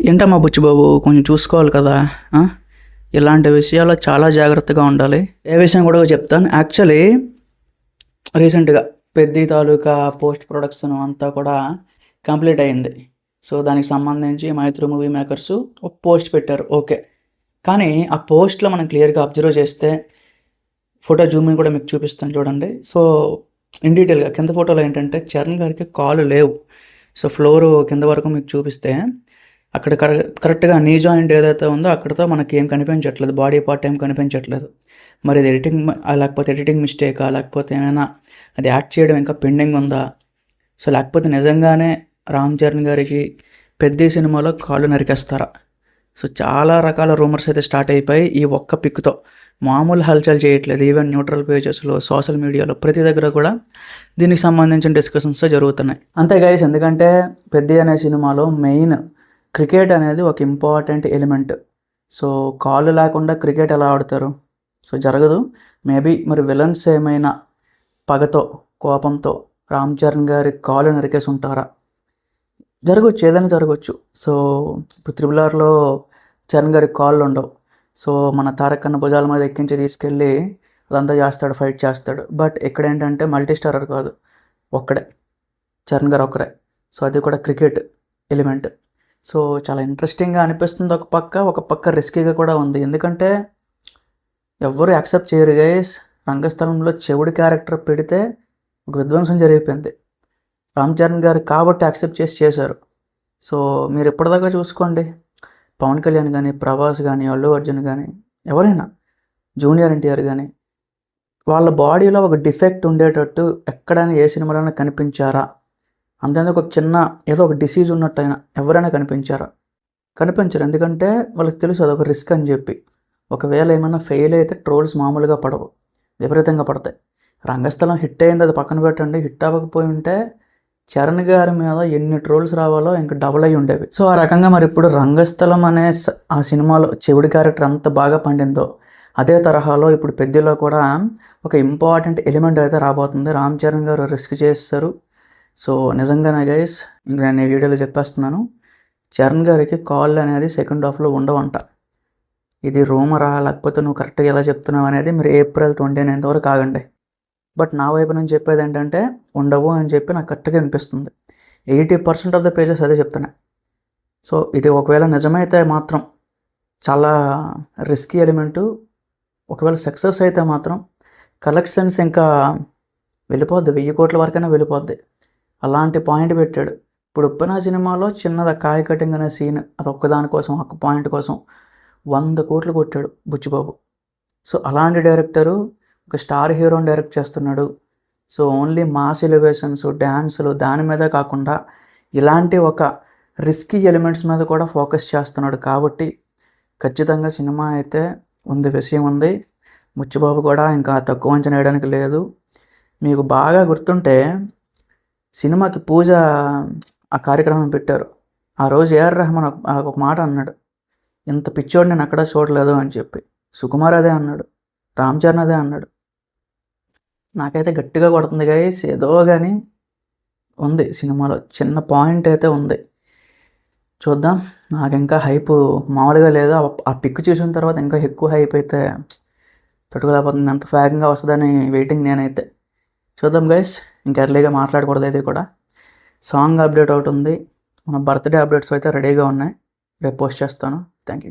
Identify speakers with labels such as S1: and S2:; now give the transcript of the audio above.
S1: ఏంటమ్మా బుచ్చిబాబు, కొంచెం చూసుకోవాలి కదా. ఆ? ఇలాంటి విషయాల్లో చాలా జాగ్రత్తగా ఉండాలి. ఏ విషయం కూడా చెప్తాను. యాక్చువల్లీ రీసెంట్గా పెద్ద తాలూకా పోస్ట్ ప్రొడక్షన్ అంతా కూడా కంప్లీట్ అయింది. సో దానికి సంబంధించి మైత్రి మూవీ మేకర్స్ ఒక పోస్ట్ పెట్టారు. ఓకే, కానీ ఆ పోస్ట్లో మనం క్లియర్గా అబ్జర్వ్ చేస్తే ఫోటో జూమింగ్ కూడా మీకు చూపిస్తాను చూడండి. సో ఇన్ డీటెయిల్గా కింద ఫోటోలో ఏంటంటే చరణ్ గారికి కాళ్ళు లేవు. సో ఫ్లోరు కింద వరకు మీకు చూపిస్తే అక్కడ కరెక్ట్గా నీ జాయింట్ ఏదైతే ఉందో అక్కడితో మనకి ఏం కనిపించట్లేదు, బాడీ పార్ట్ ఏం కనిపించట్లేదు. మరి అది ఎడిటింగ్ లేకపోతే ఎడిటింగ్ మిస్టేకా, లేకపోతే ఏమైనా అది యాక్ట్ చేయడం ఇంకా పెండింగ్ ఉందా, సో లేకపోతే నిజంగానే రామ్ చరణ్ గారికి పెద్ద సినిమాలో కాళ్ళు నరికేస్తారా? సో చాలా రకాల రూమర్స్ అయితే స్టార్ట్ అయిపోయి ఈ ఒక్క పిక్తో మామూలు హల్చల్ చేయట్లేదు. ఈవెన్ న్యూట్రల్ పేజెస్లో, సోషల్ మీడియాలో ప్రతి దగ్గర కూడా దీనికి సంబంధించిన డిస్కషన్స్ జరుగుతున్నాయి. అంతే గైస్, ఎందుకంటే పెద్ద అనే సినిమాలో మెయిన్ క్రికెట్ అనేది ఒక ఇంపార్టెంట్ ఎలిమెంట్. సో కాళ్ళు లేకుండా క్రికెట్ ఎలా ఆడతారు? సో జరగదు. మేబీ మరి విలన్స్ ఏమైనా పగతో, కోపంతో రామ్ చరణ్ గారి కాళ్ళు నరికేసి ఉంటారా? జరగవచ్చు, ఏదైనా జరగవచ్చు. సో ఇప్పుడు త్రిబుల్ చరణ్ గారికి కాళ్ళు ఉండవు. సో మన తారక్ అన్న భుజాల మీద ఎక్కించి తీసుకెళ్ళి అదంతా చేస్తాడు, ఫైట్ చేస్తాడు. బట్ ఇక్కడ ఏంటంటే మల్టీ స్టారర్ కాదు, ఒక్కడే చరణ్ గారు ఒక్కరే. సో అది కూడా క్రికెట్ ఎలిమెంట్. సో చాలా ఇంట్రెస్టింగ్గా అనిపిస్తుంది ఒక పక్క రిస్కీగా కూడా ఉంది. ఎందుకంటే ఎవ్వరూ యాక్సెప్ట్ చేయరు గైస్. రంగస్థలంలో చెవుడి క్యారెక్టర్ పెడితే ఒక విధ్వంసం జరిగిపోయింది. రామ్ చరణ్ గారు కాబట్టి యాక్సెప్ట్ చేశారు. సో మీరు ఎప్పటిదాకా చూసుకోండి, పవన్ కళ్యాణ్ కానీ, ప్రభాస్ కానీ, అల్లు అర్జున్ కానీ, ఎవరైనా జూనియర్ ఎన్టీఆర్ కానీ, వాళ్ళ బాడీలో ఒక డిఫెక్ట్ ఉండేటట్టు ఎక్కడైనా ఏ సినిమాలోనే కనిపించారా? అంతేందుకు ఒక చిన్న ఏదో ఒక డిసీజ్ ఉన్నట్టయినా ఎవరైనా కనిపించారా? కనిపించరు. ఎందుకంటే వాళ్ళకి తెలుసు అదొక రిస్క్ అని చెప్పి. ఒకవేళ ఏమైనా ఫెయిల్ అయితే ట్రోల్స్ మామూలుగా పడవు, విపరీతంగా పడతాయి. రంగస్థలం హిట్ అయింది, అది పక్కన పెట్టండి. హిట్ అవ్వకపోయి ఉంటే చరణ్ గారి మీద ఎన్ని ట్రోల్స్ రావాలో ఇంకా డబుల్ అయ్యి ఉండేవి. సో ఆ రకంగా మరి ఇప్పుడు రంగస్థలం అనే ఆ సినిమాలో చెవుడి క్యారెక్టర్ అంత బాగా పండిందో అదే తరహాలో ఇప్పుడు పెద్దలో కూడా ఒక ఇంపార్టెంట్ ఎలిమెంట్ అయితే రాబోతుంది. రామ్ చరణ్ గారు రిస్క్ చేస్తారు. సో నిజంగానే గైస్, ఇంక నేను ఈ వీడియోలో చెప్పేస్తున్నాను, చరణ్ గారికి కాళ్ళు అనేది సెకండ్ హాఫ్లో ఉండవంట. ఇది రూమరా లేకపోతే నువ్వు కరెక్ట్గా ఎలా చెప్తున్నావు అనేది మీరు April 29 వరకు ఆగండి. బట్ నా వైపు నుంచి చెప్పేది ఏంటంటే ఉండవు అని చెప్పి నాకు కరెక్ట్గా అనిపిస్తుంది. 80% ఆఫ్ ద పేజెస్ అదే చెప్తున్నాయి. సో ఇది ఒకవేళ నిజమైతే మాత్రం చాలా రిస్కీ ఎలిమెంటు. ఒకవేళ సక్సెస్ అయితే మాత్రం కలెక్షన్స్ ఇంకా వెళ్ళిపోద్ది, 1000 కోట్ల వరకైనా వెళ్ళిపోద్ది. అలాంటి పాయింట్ పెట్టాడు. ఇప్పుడు ఉప్పెన సినిమాలో చిన్నది కాయ కటింగ్ అనే సీన్, అది ఒక్కదానికోసం, ఒక్క పాయింట్ కోసం 100 కోట్లు కొట్టాడు బుచ్చిబాబు. సో అలాంటి డైరెక్టరు ఒక స్టార్ హీరోని డైరెక్ట్ చేస్తున్నాడు. సో ఓన్లీ మాస్ ఎలివేషన్స్, డ్యాన్సులు దాని మీదే కాకుండా ఇలాంటి ఒక రిస్కీ ఎలిమెంట్స్ మీద కూడా ఫోకస్ చేస్తున్నాడు. కాబట్టి ఖచ్చితంగా సినిమా అయితే ఉంది, విషయం ఉంది. బుచ్చిబాబు కూడా ఇంకా తక్కువ అంచనా వేయడానికి లేదు. మీకు బాగా గుర్తుంటే సినిమాకి పూజ ఆ కార్యక్రమం పెట్టారు. ఆ రోజు AR రెహమాన్ ఒక మాట అన్నాడు, ఇంత పిచ్చోడు నేను అక్కడ చూడలేదు అని చెప్పి. సుకుమార్ అదే అన్నాడు, రామ్ చరణ్ అదే అన్నాడు. నాకైతే గట్టిగా కొడుతుంది గైస్. ఏదో కానీ ఉంది సినిమాలో, చిన్న పాయింట్ అయితే ఉంది. చూద్దాం. నాకు ఇంకా హైప్ మామూలుగా లేదు. ఆ పిక్ చూసిన తర్వాత ఇంకా ఎక్కువ హైప్ అయితే తట్టుకోలేకపోతుంది. ఎంత వేగంగా వస్తుందని వెయిటింగ్ నేనైతే. చూద్దాం గైస్. ఇంకా ఎర్లీగా మాట్లాడకూడదు. ఇది కూడా సాంగ్ అప్డేట్ ఒకటి ఉంది. మన బర్త్డే అప్డేట్స్ అయితే రెడీగా ఉన్నాయి, రేపు పోస్ట్ చేస్తాను. Thank you.